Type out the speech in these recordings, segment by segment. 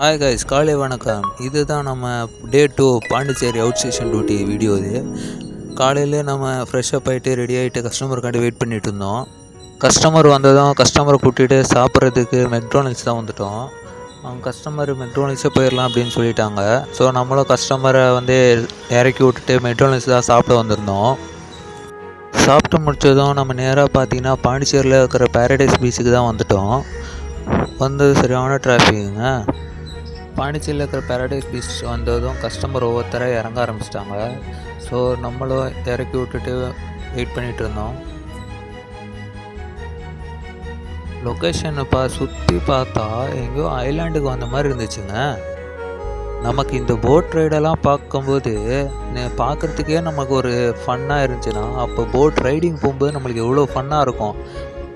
Hi guys, காலை வணக்கம். இதுதான் நம்ம டே 2 Pondicherry out station duty video. இது காலையில் நம்ம ஃப்ரெஷ்ஷப் ஆகிட்டு ரெடி ஆகிட்டு கஸ்டமருக்காண்டி வெயிட் பண்ணிகிட்டு இருந்தோம். கஸ்டமர் வந்ததும் கஸ்டமரை கூட்டிகிட்டு சாப்பிட்றதுக்கு மெக்டானல்ட்ஸ் தான் வந்துட்டோம். அவங்க கஸ்டமர் மெக்டானல்ட்ஸே போயிடலாம் அப்படின்னு சொல்லிட்டாங்க. ஸோ நம்மளும் கஸ்டமரை இறக்கி விட்டுட்டு மெக்டானல்ட்ஸ் தான் சாப்பிட வந்திருந்தோம். சாப்பிட்டு முடித்ததும் நம்ம நேராக பார்த்தீங்கன்னா பாண்டிச்சேரியில் இருக்கிற பேரடைஸ் பீச்சுக்கு தான் வந்துட்டோம். வந்தது சரியான டிராஃபிக்குங்க. பாண்டிச்சேரியில் இருக்கிற பேரடைஸ் பீச் வந்ததும் கஸ்டமர் ஒவ்வொருத்தராக இறங்க ஆரம்பிச்சிட்டாங்க. ஸோ நம்மளும் இறக்கி விட்டுட்டு வெயிட் பண்ணிகிட்டு இருந்தோம். லொக்கேஷனை சுற்றி பார்த்தா எங்கேயோ ஐலாண்டுக்கு வந்த மாதிரி இருந்துச்சுங்க. நமக்கு இந்த போட் ரைடெல்லாம் பார்க்கும்போது பார்க்குறதுக்கே நமக்கு ஒரு ஃபன்னாக இருந்துச்சுன்னா, அப்போ போட் ரைடிங் போகும்போது நம்மளுக்கு எவ்வளோ ஃபன்னாக இருக்கும்.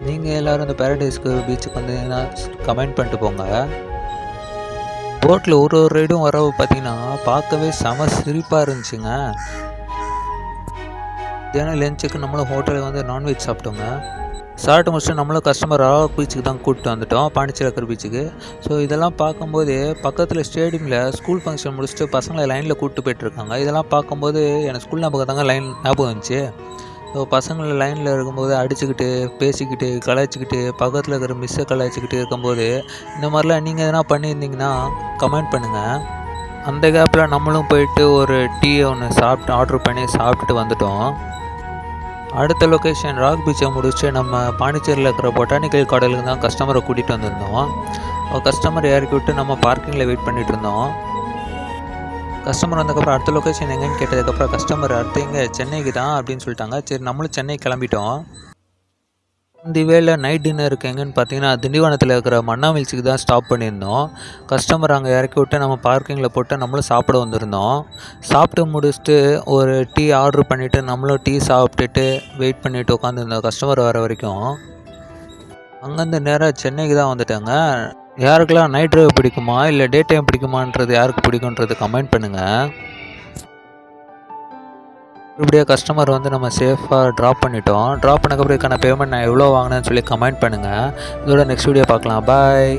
நீங்கள் எல்லோரும் இந்த பேரடைஸ்க்கு பீச்சுக்கு வந்தீங்கன்னா கமெண்ட் பண்ணிட்டு போங்க. போட்டில் ஒரு ரைடும் வரவு பார்த்தீங்கன்னா பார்க்கவே செம சிரிப்பாக இருந்துச்சுங்க. தினம் லஞ்சுக்கு நம்மளும் ஹோட்டலில் நான்வெஜ் சாப்பிட்டோங்க. சாப்பிட்டு முடிச்சுட்டு நம்மளும் கஸ்டமர் பீச்சுக்கு தான் கூப்பிட்டு வந்துட்டோம், பாண்டிச்சேரி இருக்கிற பீச்சுக்கு. ஸோ இதெல்லாம் பார்க்கும்போது பக்கத்தில் ஸ்டேடியமில் ஸ்கூல் ஃபங்க்ஷன் முடிச்சுட்டு பசங்களை லைனில் கூப்பிட்டு போய்ட்டுருக்காங்க. இதெல்லாம் பார்க்கும்போது எனக்கு ஸ்கூல் ஞாபகம் தாங்க ஞாபகம் இருந்துச்சு. ஸோ பசங்களை லைனில் இருக்கும்போது அடிச்சுக்கிட்டு பேசிக்கிட்டு கலாய்ச்சிக்கிட்டு பக்கத்தில் இருக்கிற மிஸ்ஸை கலாய்ச்சிக்கிட்டு இருக்கும்போது இந்த மாதிரிலாம் நீங்கள் எதனா பண்ணியிருந்தீங்கன்னா கமெண்ட் பண்ணுங்கள். அந்த கேப்பில் நம்மளும் போயிட்டு ஒரு டீ ஒன்று ஆர்டர் பண்ணி சாப்பிட்டுட்டு வந்துட்டோம். அடுத்த லொக்கேஷன் ராக் பீச்சை முடிச்சு நம்ம பாண்டிச்சேரியில் இருக்கிற பொட்டானிக்கல் கார்டனுக்கு தான் கஸ்டமரை கூட்டிகிட்டு வந்திருந்தோம். கஸ்டமர் இறக்கி விட்டு நம்ம பார்க்கிங்கில் வெயிட் பண்ணிகிட்டு இருந்தோம். கஸ்டமர் வந்ததுக்கப்புறம் அடுத்த லொக்கேஷன் எங்கேன்னு கேட்டதுக்கப்புறம் கஸ்டமர் அடுத்து எங்கே சென்னைக்கு தான் அப்படின்னு சொல்லிட்டாங்க. சரி, நம்மளும் சென்னை கிளம்பிட்டோம். இந்த வேளை நைட் டின்னருக்கு எங்கேன்னு பார்த்தீங்கன்னா திண்டிவனத்தில் இருக்கிற மன்னா மில்ஸுக்கு தான் ஸ்டாப் பண்ணியிருந்தோம். கஸ்டமர் அங்கே இறக்கி விட்டு நம்ம பார்க்கிங்கில் போட்டு நம்மளும் சாப்பிட வந்திருந்தோம். சாப்பிட்டு முடிச்சுட்டு ஒரு டீ ஆர்டர் பண்ணிவிட்டு நம்மளும் டீ சாப்பிட்டுட்டு வெயிட் பண்ணிவிட்டு உட்காந்துருந்தோம் கஸ்டமர் வர வரைக்கும். அங்கேருந்து நேராக சென்னைக்கு தான் வந்துட்டாங்க. யாருக்கெல்லாம் நைட் ட்ரைவ் பிடிக்குமா இல்லை டே டைம் பிடிக்குமான்றது யாருக்கு பிடிக்குன்றது கமெண்ட் பண்ணுங்கள். இப்படியே கஸ்டமர் நம்ம சேஃபாக ட்ராப் பண்ணிட்டோம். ட்ராப் பண்ணக்கப்புறம் பேமெண்ட் நான் எவ்வளோ வாங்கினேன்னு சொல்லி கமெண்ட் பண்ணுங்கள். இதோட நெக்ஸ்ட் வீடியோ பார்க்கலாம். பாய்.